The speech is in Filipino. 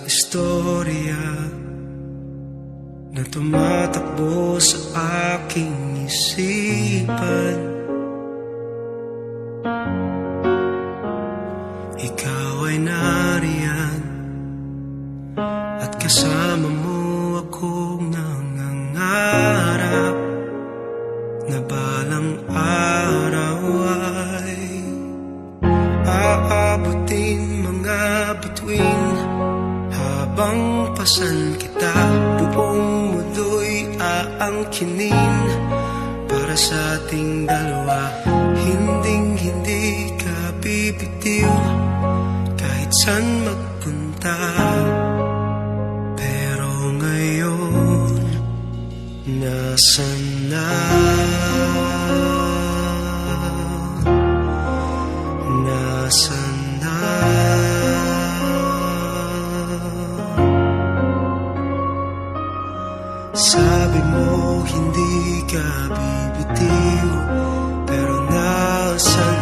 istorya na tumatakbo sa aking isipan. Ikaw ay nariyan at kasama mo akong nangangarap na balang araw ay aabutin mga bituin. Habang pasan kita, buong mundo'y aangkinin para sa ating dalawa. Hinding-hindi ka bibitiw kahit saan magpunta. Pero ngayon, nasan na? Nasan na? Sabi mo hindi ka bibitiw, pero nasan